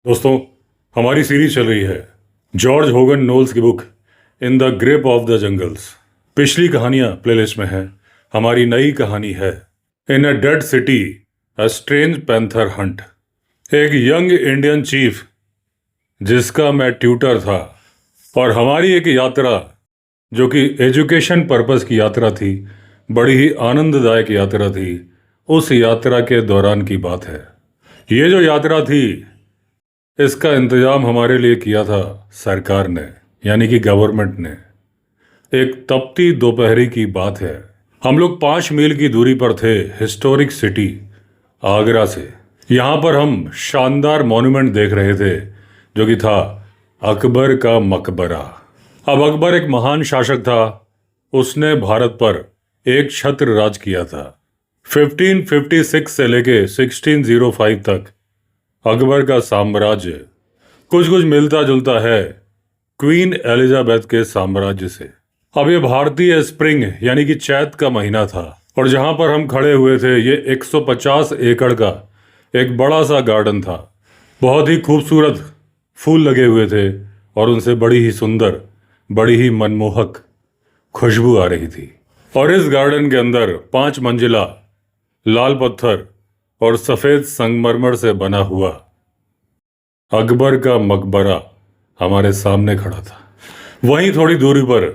दोस्तों, हमारी सीरीज चल रही है जॉर्ज होगन नोल्स की book in the grip of the jungles. पिछली कहानियां प्लेलिस्ट में हैं। हमारी नई कहानी है in a dead city a strange panther hunt. एक यंग इंडियन चीफ जिसका मैं ट्यूटर था, और हमारी एक यात्रा जो कि एजुकेशन पर्पस की यात्रा थी, बड़ी ही आनंददायक यात्रा थी। उस यात्रा के दौरान की बात है। ये जो यात्रा थी, इसका इंतजाम हमारे लिए किया था सरकार ने, यानी कि गवर्नमेंट ने। एक तपती दोपहरी की बात है। हम लोग 5 मील की दूरी पर थे हिस्टोरिक सिटी आगरा से। यहाँ पर हम शानदार मॉन्यूमेंट देख रहे थे जो कि था अकबर का मकबरा। अब अकबर एक महान शासक था। उसने भारत पर एक छत्र राज किया था। 1556 से लेके 1605 तक अकबर का साम्राज्य कुछ कुछ मिलता जुलता है क्वीन एलिजाबेथ के साम्राज्य से। अब ये भारतीय स्प्रिंग यानी कि चैत का महीना था, और जहां पर हम खड़े हुए थे ये 150 एकड़ का एक बड़ा सा गार्डन था। बहुत ही खूबसूरत फूल लगे हुए थे और उनसे बड़ी ही सुंदर, बड़ी ही मनमोहक खुशबू आ रही थी। और इस गार्डन के अंदर 5 मंजिला लाल पत्थर और सफेद संगमरमर से बना हुआ अकबर का मकबरा हमारे सामने खड़ा था। वहीं थोड़ी दूरी पर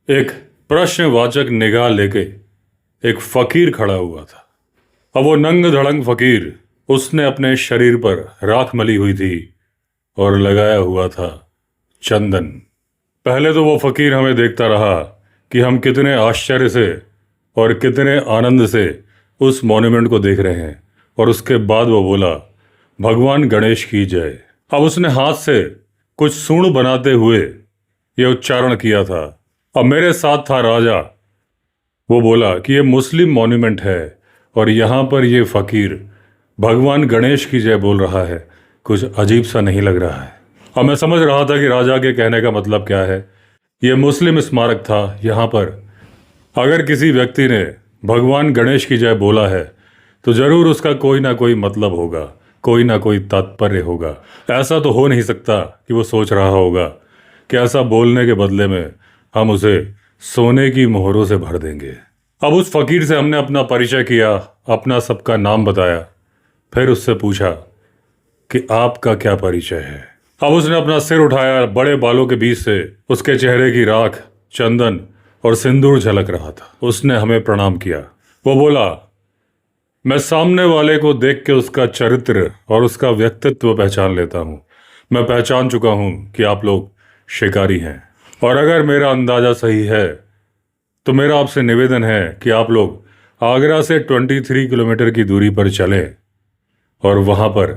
एक प्रश्नवाचक निगाह लेके एक फकीर खड़ा हुआ था। अब वो नंग धड़ंग फकीर, उसने अपने शरीर पर राख मली हुई थी और लगाया हुआ था चंदन। पहले तो वो फकीर हमें देखता रहा कि हम कितने आश्चर्य से और कितने आनंद से उस मॉन्यूमेंट को देख रहे हैं, और उसके बाद वो बोला, भगवान गणेश की जय। अब उसने हाथ से कुछ सूंड बनाते हुए ये उच्चारण किया था। अब मेरे साथ था राजा। वो बोला कि ये मुस्लिम मॉन्यूमेंट है और यहाँ पर ये फकीर भगवान गणेश की जय बोल रहा है। कुछ अजीब सा नहीं लग रहा है? अब मैं समझ रहा था कि राजा के कहने का मतलब क्या है। ये मुस्लिम स्मारक था। यहाँ पर अगर किसी व्यक्ति ने भगवान गणेश की जय बोला है तो जरूर उसका कोई ना कोई मतलब होगा, कोई ना कोई तात्पर्य होगा। ऐसा तो हो नहीं सकता कि वो सोच रहा होगा कि ऐसा बोलने के बदले में हम उसे सोने की मोहरों से भर देंगे। अब उस फकीर से हमने अपना परिचय किया, अपना सबका नाम बताया, फिर उससे पूछा कि आपका क्या परिचय है। अब उसने अपना सिर उठाया। बड़े बालों के बीच से उसके चेहरे की राख, चंदन और सिंदूर झलक रहा था। उसने हमें प्रणाम किया। वो बोला, मैं सामने वाले को देख के उसका चरित्र और उसका व्यक्तित्व पहचान लेता हूँ। मैं पहचान चुका हूँ कि आप लोग शिकारी हैं, और अगर मेरा अंदाजा सही है तो मेरा आपसे निवेदन है कि आप लोग आगरा से 23 किलोमीटर की दूरी पर चलें और वहाँ पर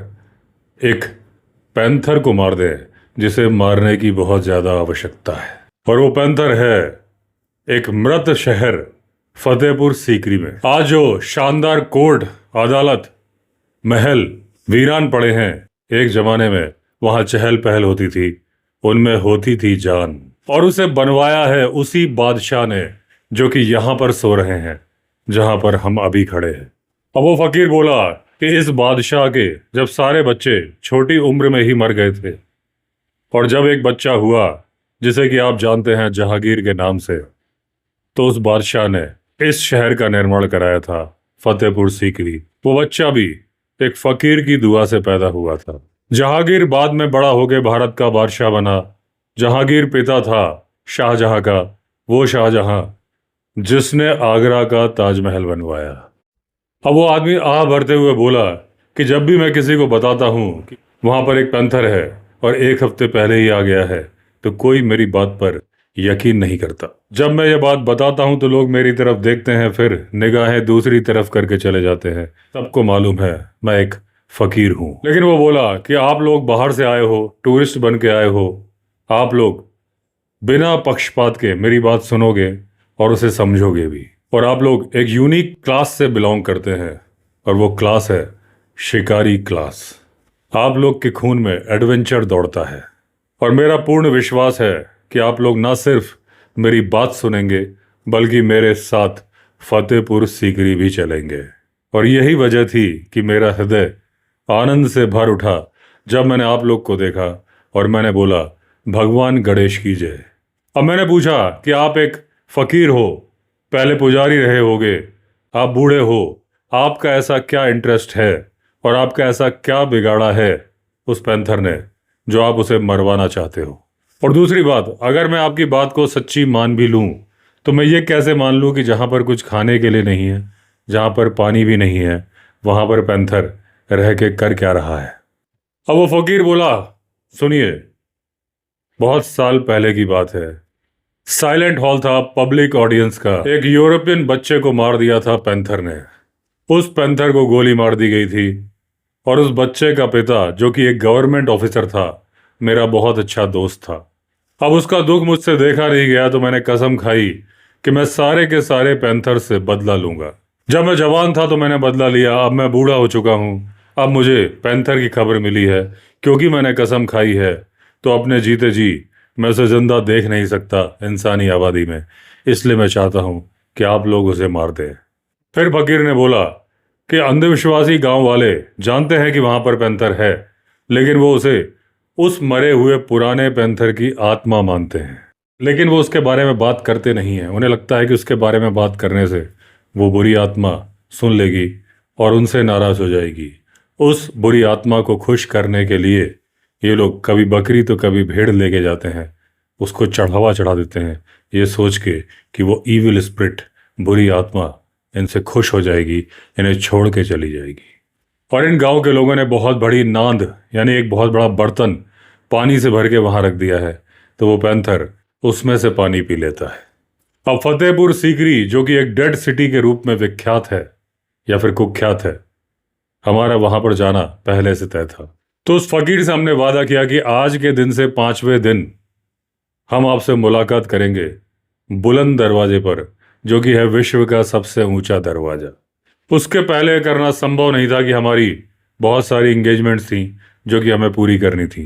एक पैंथर को मार दें जिसे मारने की बहुत ज़्यादा आवश्यकता है। और वो पैंथर है एक मृत शहर फतेहपुर सीकरी में। आज जो शानदार कोर्ट, अदालत, महल वीरान पड़े हैं, एक जमाने में वहां चहल पहल होती थी, उनमें होती थी जान। और उसे बनवाया है उसी बादशाह ने जो कि यहाँ पर सो रहे हैं, जहां पर हम अभी खड़े हैं। अब वो फकीर बोला कि इस बादशाह के जब सारे बच्चे छोटी उम्र में ही मर गए थे, और जब एक बच्चा हुआ जिसे कि आप जानते हैं जहांगीर के नाम से, तो उस बादशाह ने इस शहर का निर्माण कराया था, फतेहपुर सीकरी। वो बच्चा भी एक फकीर की दुआ से पैदा हुआ था। जहांगीर बाद में बड़ा होकर भारत का बादशाह बना। जहांगीर पिता था शाहजहां का, वो शाहजहां जिसने आगरा का ताजमहल बनवाया। अब वो आदमी आह भरते हुए बोला कि जब भी मैं किसी को बताता हूँ कि वहां पर एक पैंथर है और 1 हफ्ते पहले ही आ गया है, तो कोई मेरी बात पर यकीन नहीं करता। जब मैं ये बात बताता हूं तो लोग मेरी तरफ देखते हैं, फिर निगाहें दूसरी तरफ करके चले जाते हैं। सबको मालूम है मैं एक फकीर हूं। लेकिन वो बोला कि आप लोग बाहर से आए हो, टूरिस्ट बन के आए हो, आप लोग बिना पक्षपात के मेरी बात सुनोगे और उसे समझोगे भी। और आप लोग एक यूनिक क्लास से बिलोंग करते हैं, और वो क्लास है शिकारी क्लास। आप लोग के खून में एडवेंचर दौड़ता है, और मेरा पूर्ण विश्वास है कि आप लोग ना सिर्फ मेरी बात सुनेंगे बल्कि मेरे साथ फतेहपुर सीकरी भी चलेंगे। और यही वजह थी कि मेरा हृदय आनंद से भर उठा जब मैंने आप लोग को देखा और मैंने बोला भगवान गणेश की जय। अब मैंने पूछा कि आप एक फकीर हो, पहले पुजारी रहे होगे, आप बूढ़े हो, आपका ऐसा क्या इंटरेस्ट है और आपका ऐसा क्या बिगाड़ा है उस पैंथर ने जो आप उसे मरवाना चाहते हो। और दूसरी बात, अगर मैं आपकी बात को सच्ची मान भी लूं तो मैं ये कैसे मान लूं कि जहां पर कुछ खाने के लिए नहीं है, जहां पर पानी भी नहीं है, वहां पर पैंथर रह के कर क्या रहा है। अब वो फकीर बोला, सुनिए, बहुत साल पहले की बात है, साइलेंट हॉल था पब्लिक ऑडियंस का, एक यूरोपियन बच्चे को मार दिया था पैंथर ने। उस पैंथर को गोली मार दी गई थी और उस बच्चे का पिता, जो कि एक गवर्नमेंट ऑफिसर था, मेरा बहुत अच्छा दोस्त था। अब उसका दुख मुझसे देखा नहीं गया तो मैंने कसम खाई कि मैं सारे के सारे पैंथर से बदला लूंगा। जब मैं जवान था तो मैंने बदला लिया, अब मैं बूढ़ा हो चुका हूं, अब मुझे पैंथर की खबर मिली है, क्योंकि मैंने कसम खाई है तो अपने जीते जी मैं उसे जिंदा देख नहीं सकता इंसानी आबादी में, इसलिए मैं चाहता हूं कि आप लोग उसे मार दें। फिर फकीर ने बोला कि अंधविश्वासी गांव वाले जानते हैं कि वहां पर पैंथर है, लेकिन वो उसे उस मरे हुए पुराने पैंथर की आत्मा मानते हैं, लेकिन वो उसके बारे में बात करते नहीं हैं। उन्हें लगता है कि उसके बारे में बात करने से वो बुरी आत्मा सुन लेगी और उनसे नाराज हो जाएगी। उस बुरी आत्मा को खुश करने के लिए ये लोग कभी बकरी तो कभी भेड़ लेके जाते हैं, उसको चढ़ावा चढ़ा देते हैं, ये सोच के कि वो ईविल स्पिरिट, बुरी आत्मा इनसे खुश हो जाएगी, इन्हें छोड़ के चली जाएगी। और इन गांव के लोगों ने बहुत बड़ी नांद, यानी एक बहुत बड़ा बर्तन पानी से भर के वहां रख दिया है, तो वो पैंथर उसमें से पानी पी लेता है। अब फतेहपुर सीकरी, जो कि एक डेड सिटी के रूप में विख्यात है या फिर कुख्यात है, हमारा वहां पर जाना पहले से तय था। तो उस फकीर से हमने वादा किया कि आज के दिन से 5वें दिन हम आपसे मुलाकात करेंगे बुलंद दरवाजे पर, जो कि है विश्व का सबसे ऊंचा दरवाजा। उसके पहले करना संभव नहीं था कि हमारी बहुत सारी इंगेजमेंट्स थी जो कि हमें पूरी करनी थी।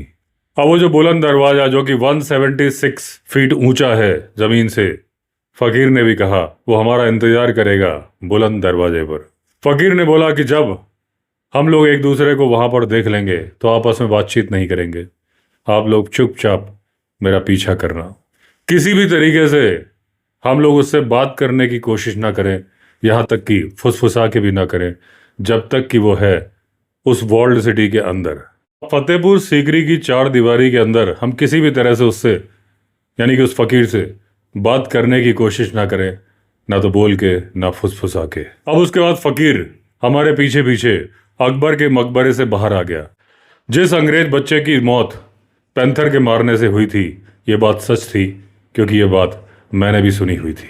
अब वो जो बुलंद दरवाजा, जो कि 176 फीट ऊंचा है जमीन से, फकीर ने भी कहा वो हमारा इंतजार करेगा बुलंद दरवाजे पर। फकीर ने बोला कि जब हम लोग एक दूसरे को वहां पर देख लेंगे तो आपस में बातचीत नहीं करेंगे, आप लोग चुपचाप मेरा पीछा करना, किसी भी तरीके से हम लोग उससे बात करने की कोशिश ना करें, यहाँ तक कि फुसफुसा के भी ना करें, जब तक कि वो है उस वॉल्ड सिटी के अंदर। फतेहपुर सीकरी की 4 दीवारी के अंदर हम किसी भी तरह से उससे, यानी कि उस फकीर से बात करने की कोशिश ना करें, ना तो बोल के ना फुसफुसा के। अब उसके बाद फकीर हमारे पीछे पीछे अकबर के मकबरे से बाहर आ गया। जिस अंग्रेज बच्चे की मौत पैंथर के मारने से हुई थी, ये बात सच थी, क्योंकि ये बात मैंने भी सुनी हुई थी।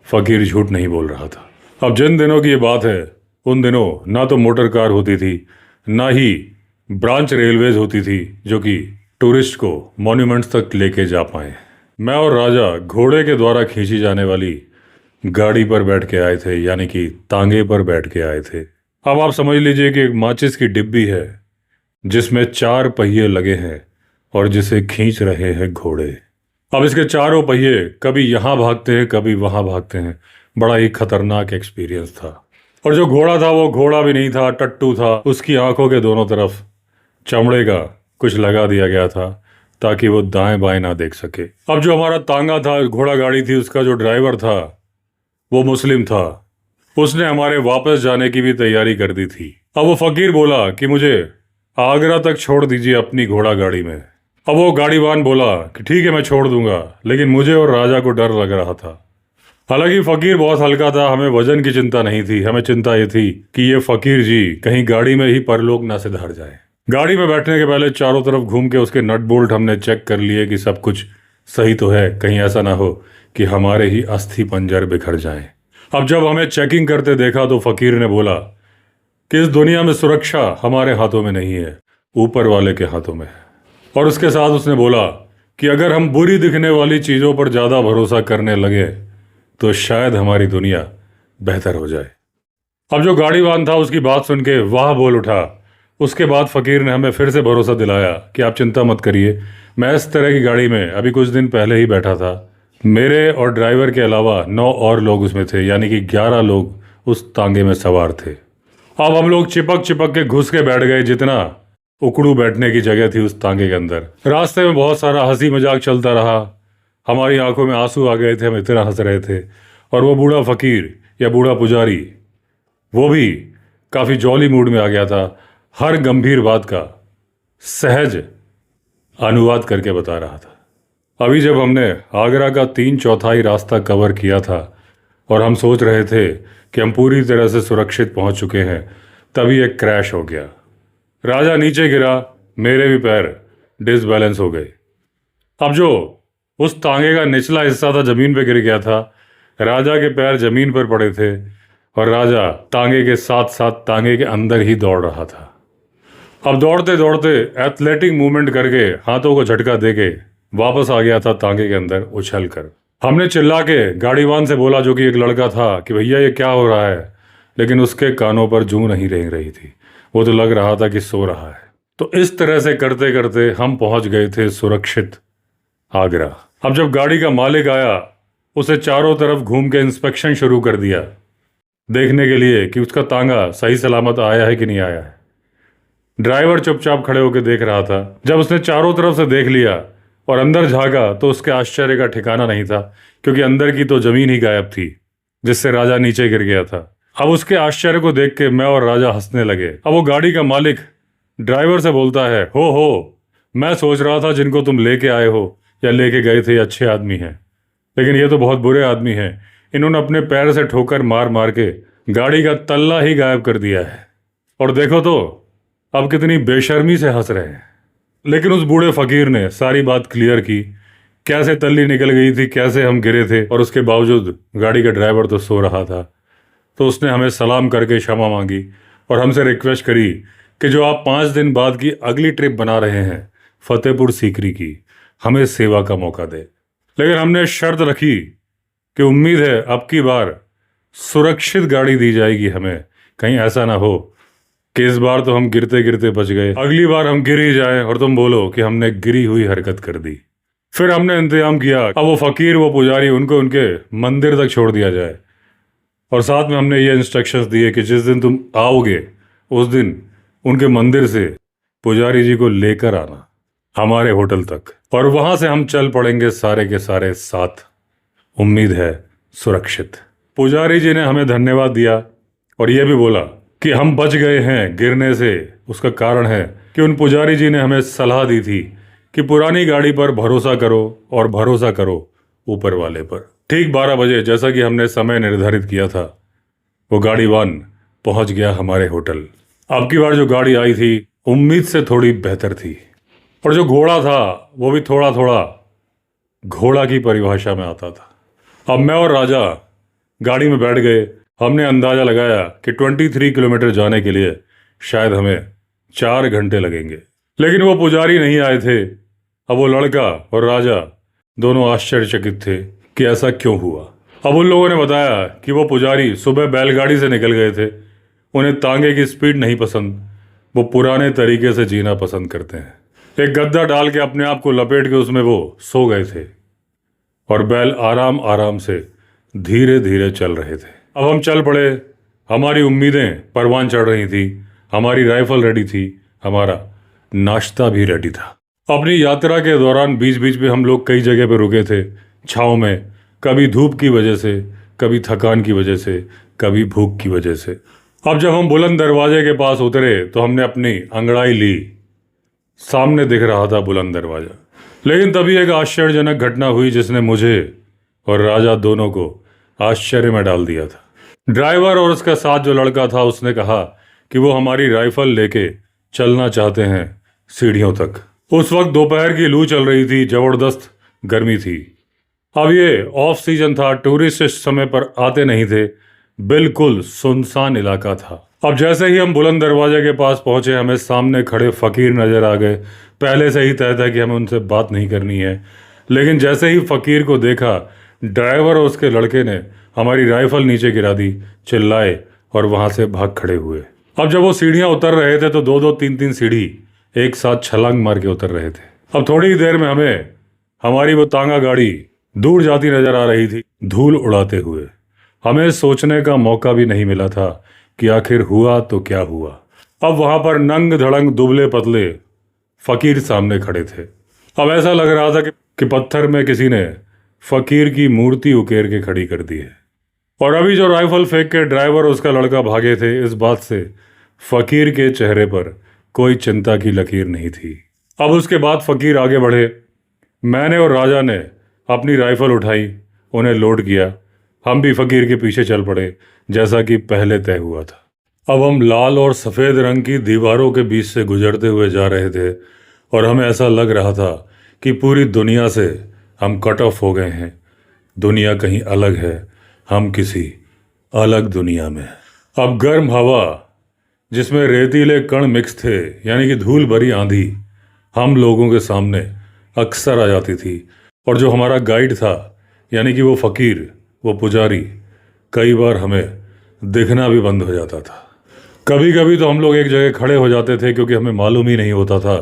फकीर झूठ नहीं बोल रहा था। अब जिन दिनों की ये बात है, उन दिनों ना तो मोटर कार होती थी, ना ही ब्रांच रेलवेज होती थी जो कि टूरिस्ट को मॉन्यूमेंट्स तक लेके जा पाए। मैं और राजा घोड़े के द्वारा खींची जाने वाली गाड़ी पर बैठ के आए थे, यानी कि तांगे पर बैठ के आए थे। अब आप समझ लीजिए कि एक माचिस की डिब्बी है जिसमें 4 पहिए लगे हैं और जिसे खींच रहे हैं घोड़े। अब इसके चारों पहिए कभी यहाँ भागते हैं, कभी वहां भागते हैं। बड़ा ही खतरनाक एक्सपीरियंस था। और जो घोड़ा था वो घोड़ा भी नहीं था, टट्टू था। उसकी आंखों के दोनों तरफ चमड़े का कुछ लगा दिया गया था ताकि वो दाएं बाएं ना देख सके। अब जो हमारा तांगा था, घोड़ा गाड़ी थी, उसका जो ड्राइवर था वो मुस्लिम था। उसने हमारे वापस जाने की भी तैयारी कर दी थी। अब वो फकीर बोला कि मुझे आगरा तक छोड़ दीजिए अपनी घोड़ा गाड़ी में। अब वो गाड़ीवान बोला कि ठीक है, मैं छोड़ दूंगा, लेकिन मुझे और राजा को डर लग रहा था। हालांकि फकीर बहुत हल्का था, हमें वजन की चिंता नहीं थी, हमें चिंता ये थी कि ये फकीर जी कहीं गाड़ी में ही परलोक ना सिधार जाए। गाड़ी में बैठने के पहले चारों तरफ घूम के उसके नट बोल्ट हमने चेक कर लिए कि सब कुछ सही तो है, कहीं ऐसा ना हो कि हमारे ही अस्थि पंजर बिखर जाएं। अब जब हमें चेकिंग करते देखा तो फकीर ने बोला कि इस दुनिया में सुरक्षा हमारे हाथों में नहीं है, ऊपर वाले के हाथों में है। और उसके साथ उसने बोला कि अगर हम बुरी दिखने वाली चीज़ों पर ज़्यादा भरोसा करने लगे तो शायद हमारी दुनिया बेहतर हो जाए। अब जो गाड़ीवान था उसकी बात सुन के वाह बोल उठा। उसके बाद फकीर ने हमें फिर से भरोसा दिलाया कि आप चिंता मत करिए, मैं इस तरह की गाड़ी में अभी कुछ दिन पहले ही बैठा था। मेरे और ड्राइवर के अलावा 9 और लोग उसमें थे, यानी कि 11 लोग उस तांगे में सवार थे। अब हम लोग चिपक चिपक के घुस के बैठ गए जितना, उकड़ू बैठने की जगह थी उस तांगे के अंदर। रास्ते में बहुत सारा हंसी मजाक चलता रहा। हमारी आंखों में आंसू आ गए थे, हम इतना हंस रहे थे। और वो बूढ़ा फकीर या बूढ़ा पुजारी, वो भी काफ़ी जॉली मूड में आ गया था। हर गंभीर बात का सहज अनुवाद करके बता रहा था। अभी जब हमने आगरा का 3/4 रास्ता कवर किया था और हम सोच रहे थे कि हम पूरी तरह से सुरक्षित पहुंच चुके हैं, तभी एक क्रैश हो गया। राजा नीचे गिरा, मेरे भी पैर डिसबैलेंस हो गए। अब जो उस तांगे का निचला हिस्सा था जमीन पे गिर गया था, राजा के पैर जमीन पर पड़े थे और राजा तांगे के साथ साथ तांगे के अंदर ही दौड़ रहा था। अब दौड़ते दौड़ते एथलेटिक मूवमेंट करके हाथों को झटका देके वापस आ गया था तांगे के अंदर उछल कर। हमने चिल्ला के गाड़ीवान से बोला, जो कि एक लड़का था, कि भैया ये क्या हो रहा है, लेकिन उसके कानों पर जूं नहीं रेंग रही थी। वो तो लग रहा था कि सो रहा है। तो इस तरह से करते करते हम पहुंच गए थे सुरक्षित आगरा। अब जब गाड़ी का मालिक आया, उसे चारों तरफ घूम के इंस्पेक्शन शुरू कर दिया, देखने के लिए कि उसका तांगा सही सलामत आया है कि नहीं आया है। ड्राइवर चुपचाप खड़े होकर देख रहा था। जब उसने चारों तरफ से देख लिया और अंदर झांका तो उसके आश्चर्य का ठिकाना नहीं था, क्योंकि अंदर की तो जमीन ही गायब थी जिससे राजा नीचे गिर गया था। अब उसके आश्चर्य को देख के मैं और राजा हंसने लगे। अब वो गाड़ी का मालिक ड्राइवर से बोलता है, हो मैं सोच रहा था जिनको तुम लेके आए हो या लेके गए थे अच्छे आदमी हैं, लेकिन ये तो बहुत बुरे आदमी हैं। इन्होंने अपने पैर से ठोकर मार मार के गाड़ी का तल्ला ही गायब कर दिया है। और देखो तो अब कितनी बेशर्मी से हंस रहे हैं। लेकिन उस बूढ़े फकीर ने सारी बात क्लियर की, कैसे तल्ली निकल गई थी, कैसे हम गिरे थे, और उसके बावजूद गाड़ी का ड्राइवर तो सो रहा था। तो उसने हमें सलाम करके क्षमा मांगी और हमसे रिक्वेस्ट करी कि जो आप 5 दिन बाद की अगली ट्रिप बना रहे हैं फतेहपुर सीकरी की, हमें सेवा का मौका दे। लेकिन हमने शर्त रखी कि उम्मीद है अब की बार सुरक्षित गाड़ी दी जाएगी हमें, कहीं ऐसा ना हो कि इस बार तो हम गिरते गिरते बच गए, अगली बार हम गिर ही जाए और तुम बोलो कि हमने गिरी हुई हरकत कर दी। फिर हमने इंतजाम किया, अब वो फकीर, वो पुजारी, उनको उनके मंदिर तक छोड़ दिया जाए। और साथ में हमने ये इंस्ट्रक्शंस दिए कि जिस दिन तुम आओगे उस दिन उनके मंदिर से पुजारी जी को लेकर आना हमारे होटल तक, और वहां से हम चल पड़ेंगे सारे के सारे साथ, उम्मीद है सुरक्षित। पुजारी जी ने हमें धन्यवाद दिया और ये भी बोला कि हम बच गए हैं गिरने से। उसका कारण है कि उन पुजारी जी ने हमें सलाह दी थी कि पुरानी गाड़ी पर भरोसा करो और भरोसा करो ऊपर वाले पर। ठीक 12 बजे, जैसा कि हमने समय निर्धारित किया था, वो गाड़ीवान पहुंच गया हमारे होटल। अब की बार जो गाड़ी आई थी उम्मीद से थोड़ी बेहतर थी, और जो घोड़ा था वो भी थोड़ा थोड़ा घोड़ा की परिभाषा में आता था। अब मैं और राजा गाड़ी में बैठ गए। हमने अंदाजा लगाया कि 23 किलोमीटर जाने के लिए शायद हमें 4 घंटे लगेंगे, लेकिन वो पुजारी नहीं आए थे। अब वो लड़का और राजा दोनों आश्चर्यचकित थे कि ऐसा क्यों हुआ। अब उन लोगों ने बताया कि वो पुजारी सुबह बैलगाड़ी से निकल गए थे, उन्हें तांगे की स्पीड नहीं पसंद, वो पुराने तरीके से जीना पसंद करते हैं। एक गद्दा डाल के अपने आप को लपेट के उसमें वो सो गए थे और बैल आराम आराम से धीरे धीरे चल रहे थे। अब हम चल पड़े। हमारी उम्मीदें परवान चढ़ रही थी, हमारी राइफल रेडी थी, हमारा नाश्ता भी रेडी था। अपनी यात्रा के दौरान बीच बीच में हम लोग कई जगह पर रुके थे छाँव में, कभी धूप की वजह से, कभी थकान की वजह से, कभी भूख की वजह से। अब जब हम बुलंद दरवाजे के पास उतरे तो हमने अपनी अंगड़ाई ली। सामने दिख रहा था बुलंद दरवाजा, लेकिन तभी एक आश्चर्यजनक घटना हुई जिसने मुझे और राजा दोनों को आश्चर्य में डाल दिया था। ड्राइवर और उसका साथ जो लड़का था उसने कहा कि वो हमारी राइफल लेके चलना चाहते हैं सीढ़ियों तक। उस वक्त दोपहर की लू चल रही थी, जबरदस्त गर्मी थी। अब ये ऑफ सीजन था, टूरिस्ट इस समय पर आते नहीं थे, बिल्कुल सुनसान इलाका था। अब जैसे ही हम बुलंद दरवाजे के पास पहुंचे, हमें सामने खड़े फकीर नजर आ गए। पहले से ही तय था कि हमें उनसे बात नहीं करनी है, लेकिन जैसे ही फकीर को देखा, ड्राइवर और उसके लड़के ने हमारी राइफल नीचे गिरा दी, चिल्लाए और वहां से भाग खड़े हुए। अब जब वो सीढ़ियां उतर रहे थे तो 2-2, 3-3 सीढ़ी एक साथ छलांग मार के उतर रहे थे। अब थोड़ी ही देर में हमें हमारी वो तांगा गाड़ी दूर जाती नजर आ रही थी, धूल उड़ाते हुए। हमें सोचने का मौका भी नहीं मिला था कि आखिर हुआ तो क्या हुआ। अब वहां पर नंग धड़ंग दुबले पतले फकीर सामने खड़े थे। अब ऐसा लग रहा था कि पत्थर में किसी ने फकीर की मूर्ति उकेर के खड़ी कर दी है। और अभी जो राइफल फेंक के ड्राइवर उसका लड़का भागे थे, इस बात से फकीर के चेहरे पर कोई चिंता की लकीर नहीं थी। अब उसके बाद फकीर आगे बढ़े। मैंने और राजा ने अपनी राइफल उठाई, उन्हें लोड किया। हम भी फकीर के पीछे चल पड़े, जैसा कि पहले तय हुआ था। अब हम लाल और सफ़ेद रंग की दीवारों के बीच से गुजरते हुए जा रहे थे और हमें ऐसा लग रहा था कि पूरी दुनिया से हम कट ऑफ हो गए हैं। दुनिया कहीं अलग है, हम किसी अलग दुनिया में। अब गर्म हवा जिसमें रेतीले कण मिक्स थे, यानी कि धूल भरी आंधी, हम लोगों के सामने अक्सर आ जाती थी। और जो हमारा गाइड था, यानी कि वो फकीर, वो पुजारी, कई बार हमें दिखना भी बंद हो जाता था। कभी कभी तो हम लोग एक जगह खड़े हो जाते थे क्योंकि हमें मालूम ही नहीं होता था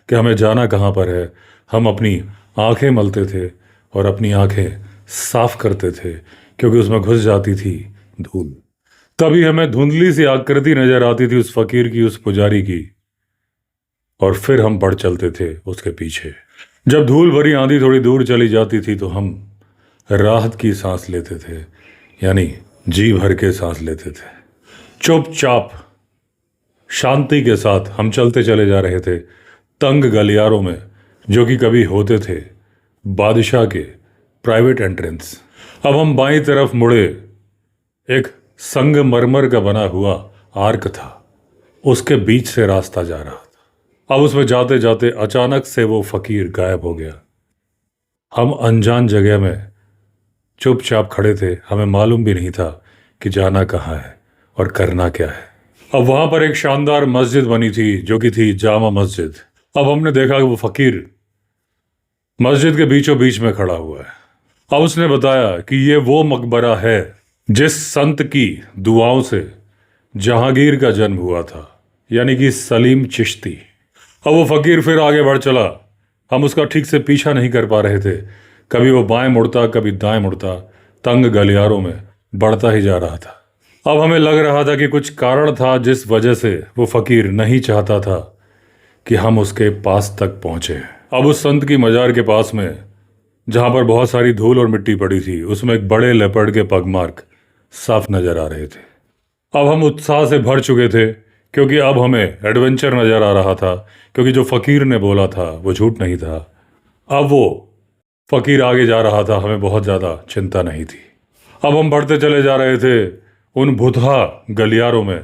कि हमें जाना कहाँ पर है। हम अपनी आंखें मलते थे और अपनी आंखें साफ करते थे क्योंकि उसमें घुस जाती थी धूल। तभी हमें धुंधली सी आकृति नजर आती थी उस फकीर की, उस पुजारी की, और फिर हम बढ़ चलते थे उसके पीछे। जब धूल भरी आंधी थोड़ी दूर चली जाती थी तो हम राहत की सांस लेते थे, यानी जी भर के सांस लेते थे। चुपचाप शांति के साथ हम चलते चले जा रहे थे तंग गलियारों में, जो कि कभी होते थे बादशाह के प्राइवेट एंट्रेंस। अब हम बाईं तरफ मुड़े। एक संगमरमर का बना हुआ आर्क था, उसके बीच से रास्ता जा रहा था। अब उसमें जाते जाते अचानक से वो फकीर गायब हो गया। हम अनजान जगह में चुपचाप खड़े थे, हमें मालूम भी नहीं था कि जाना कहाँ है और करना क्या है। अब वहां पर एक शानदार मस्जिद बनी थी, जो कि थी जामा मस्जिद। अब हमने देखा कि वो फकीर मस्जिद के बीचों बीच में खड़ा हुआ है। अब उसने बताया कि ये वो मकबरा है जिस संत की दुआओं से जहांगीर का जन्म हुआ था, यानी कि सलीम चिश्ती। अब वो फकीर फिर आगे बढ़ चला। हम उसका ठीक से पीछा नहीं कर पा रहे थे। कभी वो बाएं मुड़ता, कभी दाएं मुड़ता, तंग गलियारों में बढ़ता ही जा रहा था। अब हमें लग रहा था कि कुछ कारण था जिस वजह से वो फकीर नहीं चाहता था कि हम उसके पास तक पहुंचे। अब उस संत की मजार के पास में, जहां पर बहुत सारी धूल और मिट्टी पड़ी थी, उसमें एक बड़े लेपर्ड के पगमार्क साफ नजर आ रहे थे। अब हम उत्साह से भर चुके थे क्योंकि अब हमें एडवेंचर नजर आ रहा था, क्योंकि जो फकीर ने बोला था वो झूठ नहीं था। अब वो फकीर आगे जा रहा था, हमें बहुत ज़्यादा चिंता नहीं थी। अब हम बढ़ते चले जा रहे थे उन भुतहा गलियारों में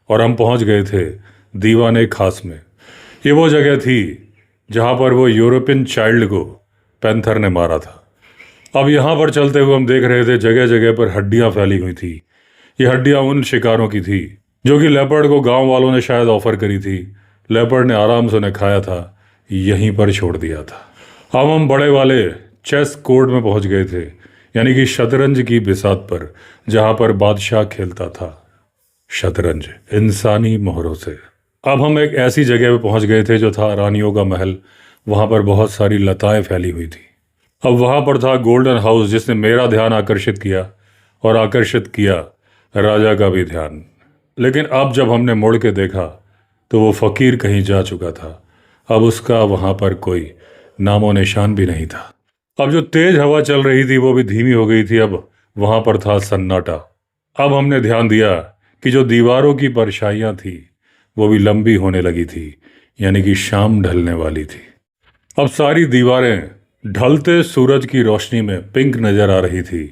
और हम पहुंच गए थे दीवाने खास में। ये वो जगह थी जहां पर वो यूरोपियन चाइल्ड को पैंथर ने मारा था। अब यहाँ पर चलते हुए हम देख रहे थे जगह जगह पर हड्डियाँ फैली हुई थी। ये हड्डियाँ उन शिकारों की थी जो कि लेपर्ड को गांव वालों ने शायद ऑफर करी थी। लेपर्ड ने आराम से उन्हें खाया था, यहीं पर छोड़ दिया था। अब हम बड़े वाले चेस कोर्ट में पहुंच गए थे, यानी कि शतरंज की बिसात पर, जहां पर बादशाह खेलता था शतरंज इंसानी मोहरों से। अब हम एक ऐसी जगह पे पहुंच गए थे जो था रानियों का महल। वहां पर बहुत सारी लताएं फैली हुई थी। अब वहां पर था गोल्डन हाउस, जिसने मेरा ध्यान आकर्षित किया और आकर्षित किया राजा का भी ध्यान। लेकिन अब जब हमने मुड़ के देखा तो वो फकीर कहीं जा चुका था। अब उसका वहां पर कोई नामो निशान भी नहीं था। अब जो तेज हवा चल रही थी वो भी धीमी हो गई थी। अब वहां पर था सन्नाटा। अब हमने ध्यान दिया कि जो दीवारों की परछाइयां थी वो भी लंबी होने लगी थी, यानी कि शाम ढलने वाली थी। अब सारी दीवारें ढलते सूरज की रोशनी में पिंक नजर आ रही थी,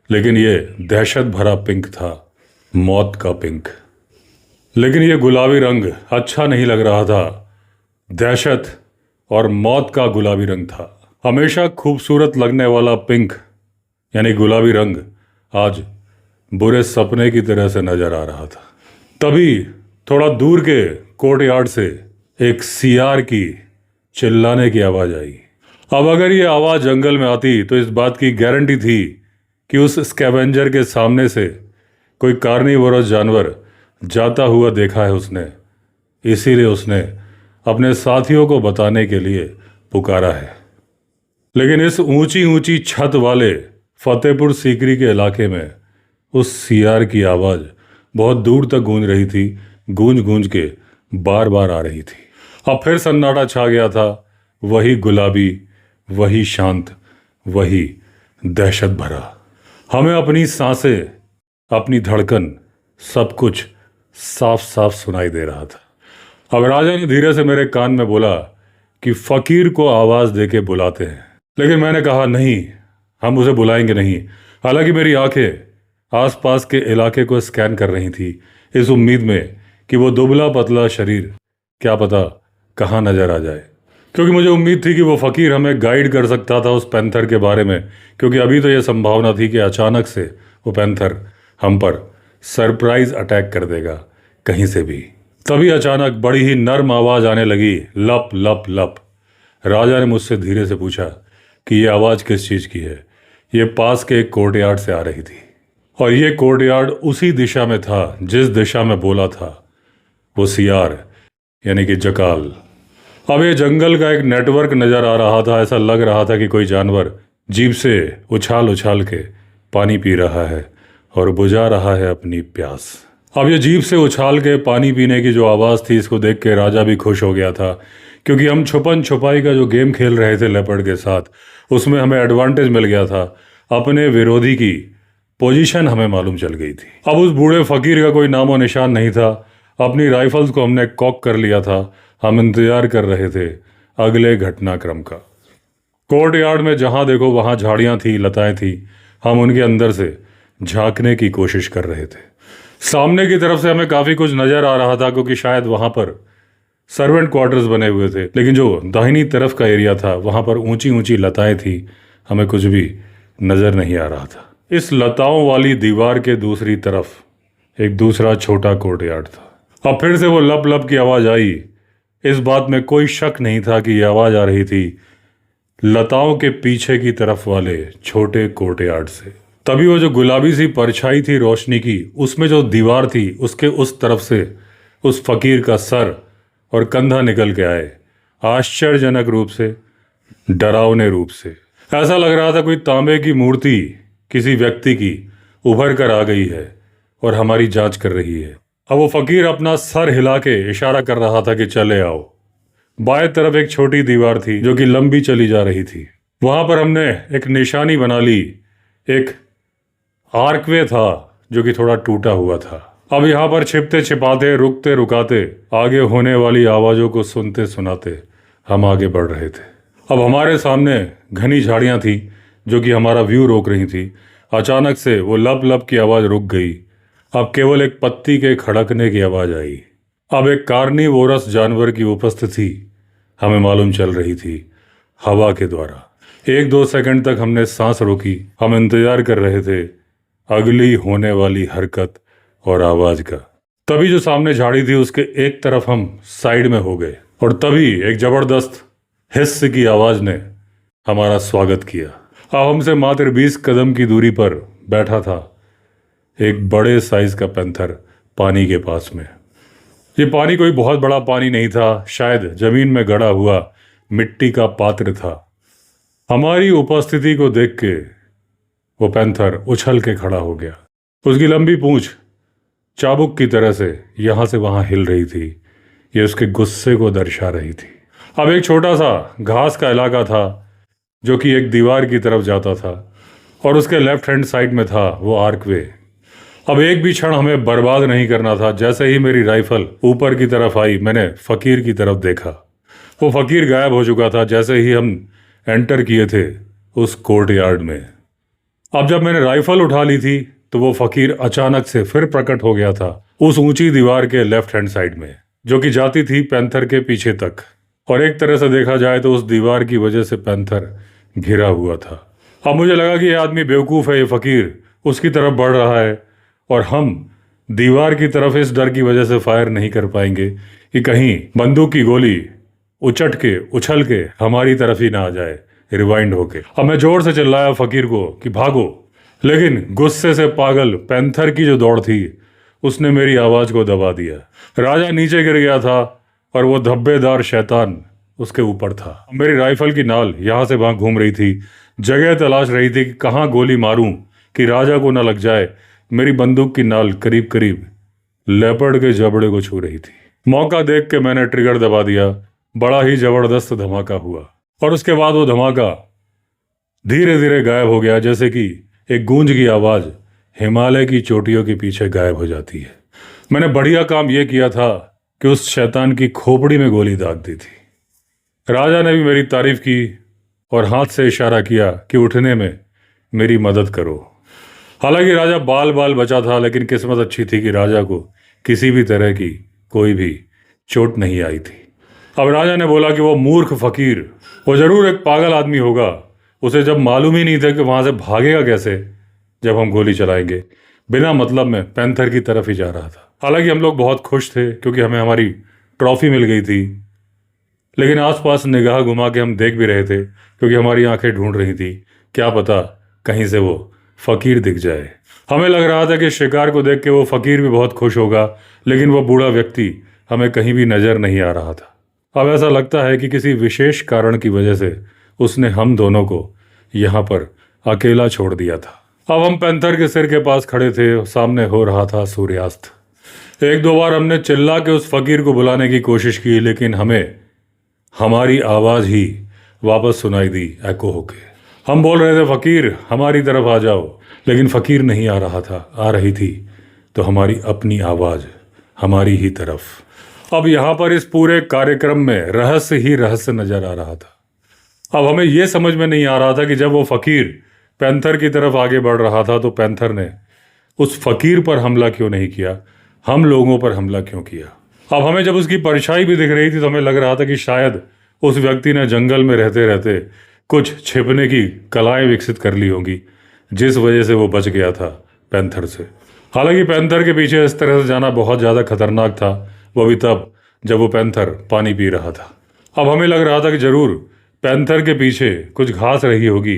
लेकिन ये दहशत भरा पिंक था, मौत का पिंक। लेकिन ये गुलाबी रंग अच्छा नहीं लग रहा था। दहशत और मौत का गुलाबी रंग था। हमेशा खूबसूरत लगने वाला पिंक यानी गुलाबी रंग आज बुरे सपने की तरह से नजर आ रहा था। तभी थोड़ा दूर के कोर्टयार्ड से एक सियार की चिल्लाने की आवाज आई। अब अगर ये आवाज जंगल में आती तो इस बात की गारंटी थी कि उस स्कैवेंजर के सामने से कोई कार्निवोरस जानवर जाता हुआ देखा है उसने, इसीलिए उसने अपने साथियों को बताने के लिए पुकारा है। लेकिन इस ऊंची ऊंची छत वाले फतेहपुर सीकरी के इलाके में उस सियार की आवाज़ बहुत दूर तक गूंज रही थी। गूंज गूंज के बार बार आ रही थी। अब फिर सन्नाटा छा गया था, वही गुलाबी, वही शांत, वही दहशत भरा। हमें अपनी सांसें, अपनी धड़कन, सब कुछ साफ साफ सुनाई दे रहा था। अब राजा ने धीरे से मेरे कान में बोला कि फकीर को आवाज देके बुलाते हैं। लेकिन मैंने कहा नहीं, हम उसे बुलाएंगे नहीं। हालांकि मेरी आंखें आसपास के इलाके को स्कैन कर रही थी, इस उम्मीद में कि वो दुबला पतला शरीर क्या पता कहाँ नजर आ जाए। क्योंकि मुझे उम्मीद थी कि वो फकीर हमें गाइड कर सकता था उस पैंथर के बारे में, क्योंकि अभी तो यह संभावना थी कि अचानक से वो पैंथर हम पर सरप्राइज अटैक कर देगा कहीं से भी। तभी अचानक बड़ी ही नर्म आवाज आने लगी, लप लप लप। राजा ने मुझसे धीरे से पूछा कि ये आवाज किस चीज की है। ये पास के एक कोर्टयार्ड से आ रही थी, और ये कोर्टयार्ड उसी दिशा में था जिस दिशा में बोला था वो सियार यानी कि जकाल। अब ये जंगल का एक नेटवर्क नजर आ रहा था। ऐसा लग रहा था कि कोई जानवर जीभ से उछाल उछाल के पानी पी रहा है और बुझा रहा है अपनी प्यास। अब ये जीभ से उछाल के पानी पीने की जो आवाज़ थी, इसको देख के राजा भी खुश हो गया था, क्योंकि हम छुपन छुपाई का जो गेम खेल रहे थे लेपर्ड के साथ, उसमें हमें एडवांटेज मिल गया था। अपने विरोधी की पोजीशन हमें मालूम चल गई थी। अब उस बूढ़े फकीर का कोई नामो निशान नहीं था। अपनी राइफल्स को हमने कॉक कर लिया था। हम इंतजार कर रहे थे अगले घटनाक्रम का। कोर्टयार्ड में जहां देखो वहां झाड़ियां थी, लताएं थी। हम उनके अंदर से झांकने की कोशिश कर रहे थे। सामने की तरफ से हमें काफी कुछ नजर आ रहा था, क्योंकि शायद वहां पर सर्वेंट क्वार्टर्स बने हुए थे। लेकिन जो दाहिनी तरफ का एरिया था वहां पर ऊंची ऊंची लताएं थी, हमें कुछ भी नजर नहीं आ रहा था। इस लताओं वाली दीवार के दूसरी तरफ एक दूसरा छोटा कोर्टयार्ड था। अब फिर से वो लप लप की आवाज आई। इस बात में कोई शक नहीं था कि यह आवाज आ रही थी लताओं के पीछे की तरफ वाले छोटे कोर्टयार्ड से। तभी वो जो गुलाबी सी परछाई थी रोशनी की, उसमें जो दीवार थी उसके उस तरफ से उस फकीर का सर और कंधा निकल के आए, आश्चर्यजनक रूप से, डरावने रूप से। ऐसा लग रहा था कोई तांबे की मूर्ति किसी व्यक्ति की उभर कर आ गई है और हमारी जांच कर रही है। अब वो फकीर अपना सर हिला के इशारा कर रहा था कि चले आओ। बाएं तरफ एक छोटी दीवार थी जो कि लंबी चली जा रही थी। वहां पर हमने एक निशानी बना ली। एक आर्कवे था जो कि थोड़ा टूटा हुआ था। अब यहाँ पर छिपते छिपाते, रुकते रुकाते, आगे होने वाली आवाजों को सुनते सुनाते हम आगे बढ़ रहे थे। अब हमारे सामने घनी झाड़ियां थी जो कि हमारा व्यू रोक रही थी। अचानक से वो लप लप की आवाज रुक गई। अब केवल एक पत्ती के खड़कने की आवाज आई। अब एक कार्निवोरस जानवर की उपस्थिति हमें मालूम चल रही थी हवा के द्वारा। 1-2 सेकंड तक हमने सांस रोकी। हम इंतजार कर रहे थे अगली होने वाली हरकत और आवाज का। तभी जो सामने झाड़ी थी उसके एक तरफ हम साइड में हो गए, और तभी एक जबरदस्त हिस्स की आवाज ने हमारा स्वागत किया। अब हमसे मात्र 20 कदम की दूरी पर बैठा था एक बड़े साइज का पैंथर पानी के पास में। ये पानी कोई बहुत बड़ा पानी नहीं था, शायद जमीन में गड़ा हुआ मिट्टी का पात्र था। हमारी उपस्थिति को देख के वो पैंथर उछल के खड़ा हो गया। उसकी लंबी पूंछ चाबुक की तरह से यहां से वहां हिल रही थी। ये उसके गुस्से को दर्शा रही थी। अब एक छोटा सा घास का इलाका था जो कि एक दीवार की तरफ जाता था, और उसके लेफ्ट हैंड साइड में था वो आर्कवे। अब एक भी क्षण हमें बर्बाद नहीं करना था। जैसे ही मेरी राइफल ऊपर की तरफ आई, मैंने फकीर की तरफ देखा। वो फकीर गायब हो चुका था जैसे ही हम एंटर किए थे उस कोर्टयार्ड में। अब जब मैंने राइफल उठा ली थी तो वो फकीर अचानक से फिर प्रकट हो गया था उस ऊंची दीवार के लेफ्ट हैंड साइड में, जो कि जाती थी पैंथर के पीछे तक। और एक तरह से देखा जाए तो उस दीवार की वजह से पैंथर घिरा हुआ था। अब मुझे लगा कि ये आदमी बेवकूफ़ है, ये फकीर उसकी तरफ बढ़ रहा है और हम दीवार की तरफ इस डर की वजह से फायर नहीं कर पाएंगे कि कहीं बंदूक की गोली उचट के उछल के हमारी तरफ ही ना आ जाए रिवाइंड होके। अब मैं जोर से चिल्लाया फकीर को कि भागो, लेकिन गुस्से से पागल पैंथर की जो दौड़ थी उसने मेरी आवाज को दबा दिया। राजा नीचे गिर गया था और वो धब्बेदार शैतान उसके ऊपर था। मेरी राइफल की नाल यहां से वहां घूम रही थी, जगह तलाश रही थी कि कहां गोली मारूं कि राजा को न लग जाए। मेरी बंदूक की नाल करीब करीब लेपर्ड के जबड़े को छू रही थी। मौका देख के मैंने ट्रिगर दबा दिया। बड़ा ही जबरदस्त धमाका हुआ और उसके बाद वो धमाका धीरे धीरे गायब हो गया, जैसे कि एक गूंज की आवाज हिमालय की चोटियों के पीछे गायब हो जाती है। मैंने बढ़िया काम यह किया था कि उस शैतान की खोपड़ी में गोली दाग दी थी। राजा ने भी मेरी तारीफ की और हाथ से इशारा किया कि उठने में मेरी मदद करो। हालांकि राजा बाल बाल बचा था, लेकिन किस्मत अच्छी थी कि राजा को किसी भी तरह की कोई भी चोट नहीं आई थी। अब राजा ने बोला कि वो मूर्ख फकीर, वो जरूर एक पागल आदमी होगा। उसे जब मालूम ही नहीं था कि वहां से भागेगा कैसे जब हम गोली चलाएंगे। बिना मतलब में पैंथर की तरफ ही जा रहा था। हालांकि हम लोग बहुत खुश थे क्योंकि हमें हमारी ट्रॉफी मिल गई थी, लेकिन आसपास निगाह घुमा के हम देख भी रहे थे क्योंकि हमारी आंखें ढूंढ रही थी, क्या पता कहीं से वो फकीर दिख जाए। हमें लग रहा था कि शिकार को देख के वो फकीर भी बहुत खुश होगा, लेकिन वो बूढ़ा व्यक्ति हमें कहीं भी नजर नहीं आ रहा था। अब ऐसा लगता है कि किसी विशेष कारण की वजह से उसने हम दोनों को यहाँ पर अकेला छोड़ दिया था। अब हम पैंथर के सिर के पास खड़े थे और सामने हो रहा था सूर्यास्त। एक दो बार हमने चिल्ला के उस फकीर को बुलाने की कोशिश की, लेकिन हमें हमारी आवाज ही वापस सुनाई दी एको होके। हम बोल रहे थे, फकीर हमारी तरफ आ जाओ, लेकिन फकीर नहीं आ रहा था। आ रही थी तो हमारी अपनी आवाज हमारी ही तरफ। अब यहाँ पर इस पूरे कार्यक्रम में रहस्य ही रहस्य नजर आ रहा था। अब हमें यह समझ में नहीं आ रहा था कि जब वो फकीर पैंथर की तरफ आगे बढ़ रहा था तो पैंथर ने उस फकीर पर हमला क्यों नहीं किया, हम लोगों पर हमला क्यों किया। अब हमें जब उसकी परछाई भी दिख रही थी तो हमें लग रहा था कि शायद उस व्यक्ति ने जंगल में रहते रहते कुछ छिपने की कलाएं विकसित कर ली होंगी, जिस वजह से वो बच गया था पैंथर से। हालांकि पैंथर के पीछे इस तरह से जाना बहुत ज़्यादा खतरनाक था, वो भी तब जब वो पैंथर पानी पी रहा था। अब हमें लग रहा था कि जरूर पैंथर के पीछे कुछ घास रही होगी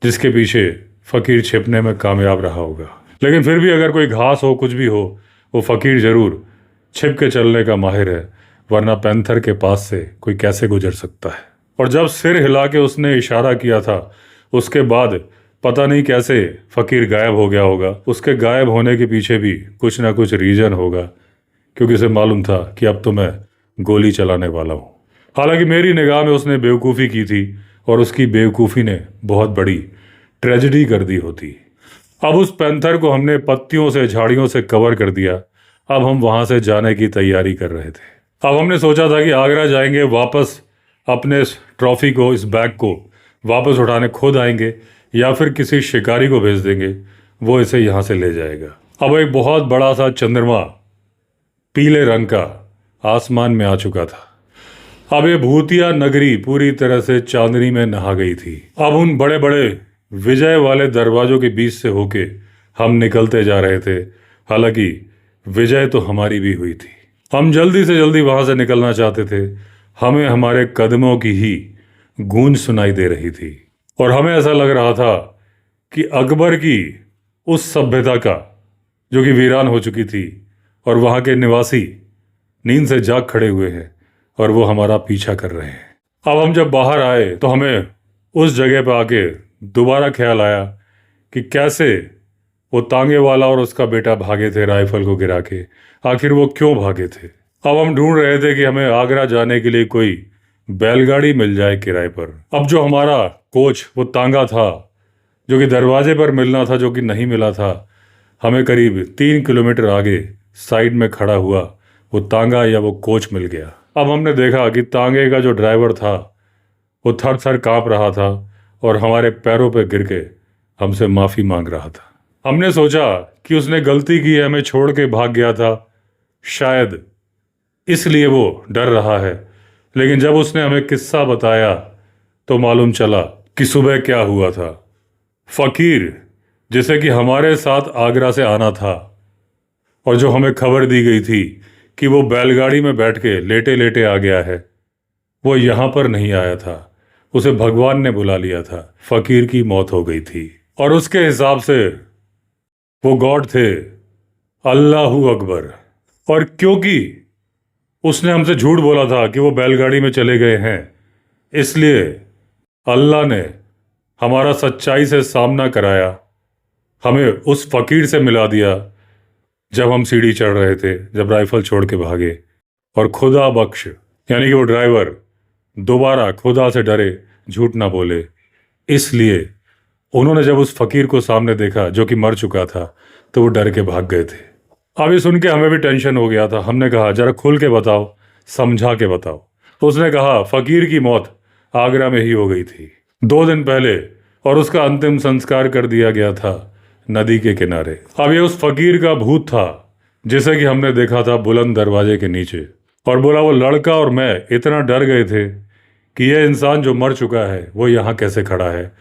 जिसके पीछे फकीर छिपने में कामयाब रहा होगा। लेकिन फिर भी अगर कोई घास हो, कुछ भी हो, वो फकीर जरूर छिप के चलने का माहिर है, वरना पैंथर के पास से कोई कैसे गुजर सकता है। और जब सिर हिला के उसने इशारा किया था, उसके बाद पता नहीं कैसे फकीर गायब हो गया होगा। उसके गायब होने के पीछे भी कुछ ना कुछ रीजन होगा, क्योंकि उसे मालूम था कि अब तो मैं गोली चलाने वाला हूँ। हालांकि मेरी निगाह में उसने बेवकूफ़ी की थी और उसकी बेवकूफ़ी ने बहुत बड़ी ट्रेजेडी कर दी होती। अब उस पैंथर को हमने पत्तियों से, झाड़ियों से कवर कर दिया। अब हम वहां से जाने की तैयारी कर रहे थे। अब हमने सोचा था कि आगरा जाएंगे, वापस अपने इस ट्रॉफी को, इस बैग को वापस उठाने खुद आएंगे या फिर किसी शिकारी को भेज देंगे, वो इसे यहाँ से ले जाएगा। अब एक बहुत बड़ा सा चंद्रमा पीले रंग का आसमान में आ चुका था। अब ये भूतिया नगरी पूरी तरह से चांदनी में नहा गई थी। अब उन बड़े बड़े विजय वाले दरवाजों के बीच से होके हम निकलते जा रहे थे। हालांकि विजय तो हमारी भी हुई थी। हम जल्दी से जल्दी वहां से निकलना चाहते थे। हमें हमारे कदमों की ही गूंज सुनाई दे रही थी और हमें ऐसा लग रहा था कि अकबर की उस सभ्यता का, जो कि वीरान हो चुकी थी, और वहां के निवासी नींद से जाग खड़े हुए हैं और वो हमारा पीछा कर रहे हैं। अब हम जब बाहर आए तो हमें उस जगह पर आके दोबारा ख्याल आया कि कैसे वो तांगे वाला और उसका बेटा भागे थे राइफल को गिरा के। आखिर वो क्यों भागे थे। अब हम ढूंढ रहे थे कि हमें आगरा जाने के लिए कोई बैलगाड़ी मिल जाए किराए पर। अब जो हमारा कोच, वो तांगा था जो कि दरवाजे पर मिलना था, जो कि नहीं मिला था। हमें करीब 3 किलोमीटर आगे साइड में खड़ा हुआ वो तांगा या वो कोच मिल गया। अब हमने देखा कि तांगे का जो ड्राइवर था वो थर थर काँप रहा था और हमारे पैरों पर गिर के हमसे माफ़ी मांग रहा था। हमने सोचा कि उसने गलती की है, हमें छोड़ के भाग गया था, शायद इसलिए वो डर रहा है। लेकिन जब उसने हमें किस्सा बताया तो मालूम चला कि सुबह क्या हुआ था। फकीर, जिसे कि हमारे साथ आगरा से आना था और जो हमें खबर दी गई थी कि वो बैलगाड़ी में बैठ के लेटे लेटे आ गया है, वो यहाँ पर नहीं आया था। उसे भगवान ने बुला लिया था। फकीर की मौत हो गई थी और उसके हिसाब से वो गॉड थे, अल्लाहू अकबर। और क्योंकि उसने हमसे झूठ बोला था कि वो बैलगाड़ी में चले गए हैं, इसलिए अल्लाह ने हमारा सच्चाई से सामना कराया, हमें उस फकीर से मिला दिया जब हम सीढ़ी चढ़ रहे थे, जब राइफल छोड़ के भागे। और खुदा बख्श यानी कि वो ड्राइवर दोबारा खुदा से डरे, झूठ ना बोले। इसलिए उन्होंने जब उस फकीर को सामने देखा जो कि मर चुका था, तो वो डर के भाग गए थे। अब ये सुन के हमें भी टेंशन हो गया था। हमने कहा जरा खुल के बताओ, समझा के बताओ। तो उसने कहा फकीर की मौत आगरा में ही हो गई थी 2 दिन पहले, और उसका अंतिम संस्कार कर दिया गया था नदी के किनारे। अब ये उस फकीर का भूत था जिसे कि हमने देखा था बुलंद दरवाजे के नीचे। और बोला वो लड़का और मैं इतना डर गए थे कि यह इंसान जो मर चुका है वो यहाँ कैसे खड़ा है।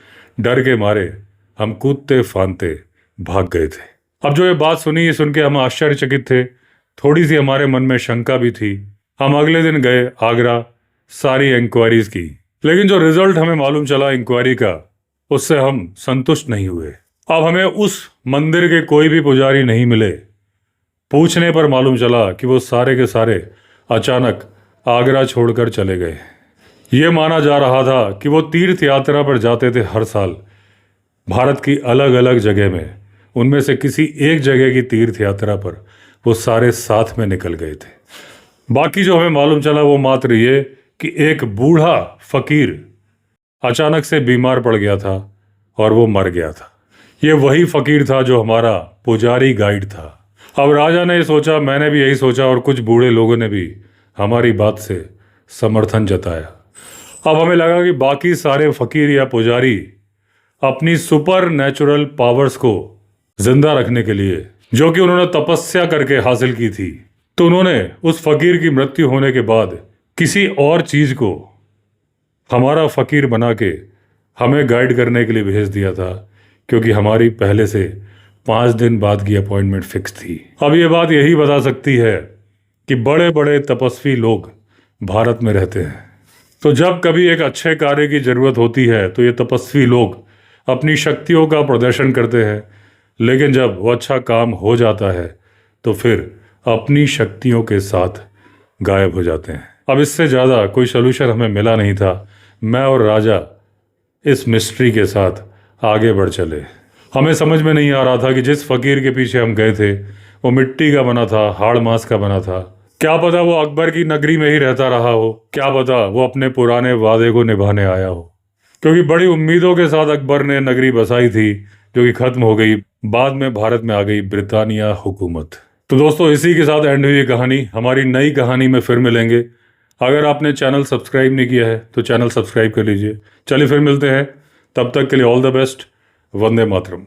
डर के मारे हम कूदते फांदते भाग गए थे। अब जो ये बात सुनी, ये सुन के हम आश्चर्यचकित थे। थोड़ी सी हमारे मन में शंका भी थी। हम अगले दिन गए आगरा, सारी इंक्वायरीज की, लेकिन जो रिजल्ट हमें मालूम चला इंक्वायरी का, उससे हम संतुष्ट नहीं हुए। अब हमें उस मंदिर के कोई भी पुजारी नहीं मिले। पूछने पर मालूम चला कि वो सारे के सारे अचानक आगरा छोड़कर चले गए। ये माना जा रहा था कि वो तीर्थ यात्रा पर जाते थे हर साल, भारत की अलग अलग जगह में। उनमें से किसी एक जगह की तीर्थ यात्रा पर वो सारे साथ में निकल गए थे। बाकी जो हमें मालूम चला वो मात्र ये कि एक बूढ़ा फकीर अचानक से बीमार पड़ गया था और वो मर गया था। ये वही फकीर था जो हमारा पुजारी गाइड था। अब राजा ने सोचा, मैंने भी यही सोचा, और कुछ बूढ़े लोगों ने भी हमारी बात से समर्थन जताया। अब हमें लगा कि बाकी सारे फकीर या पुजारी अपनी सुपर नेचुरल पावर्स को जिंदा रखने के लिए, जो कि उन्होंने तपस्या करके हासिल की थी, तो उन्होंने उस फकीर की मृत्यु होने के बाद किसी और चीज को हमारा फकीर बना के हमें गाइड करने के लिए भेज दिया था, क्योंकि हमारी पहले से 5 दिन बाद की अपॉइंटमेंट फिक्स थी। अब ये बात यही बता सकती है कि बड़े बड़े तपस्वी लोग भारत में रहते हैं। तो जब कभी एक अच्छे कार्य की जरूरत होती है तो ये तपस्वी लोग अपनी शक्तियों का प्रदर्शन करते हैं, लेकिन जब वो अच्छा काम हो जाता है तो फिर अपनी शक्तियों के साथ गायब हो जाते हैं। अब इससे ज़्यादा कोई सोल्यूशन हमें मिला नहीं था। मैं और राजा इस मिस्ट्री के साथ आगे बढ़ चले। हमें समझ में नहीं आ रहा था कि जिस फकीर के पीछे हम गए थे वो मिट्टी का बना था, हाड़ मांस का बना था। क्या पता वो अकबर की नगरी में ही रहता रहा हो, क्या पता वो अपने पुराने वादे को निभाने आया हो, क्योंकि बड़ी उम्मीदों के साथ अकबर ने नगरी बसाई थी जो कि खत्म हो गई। बाद में भारत में आ गई ब्रिटानिया हुकूमत। तो दोस्तों, इसी के साथ एंड हुई ये कहानी। हमारी नई कहानी में फिर मिलेंगे। अगर आपने चैनल सब्सक्राइब नहीं किया है तो चैनल सब्सक्राइब कर लीजिए। चलिए फिर मिलते हैं, तब तक के लिए all the best. Vande Mataram.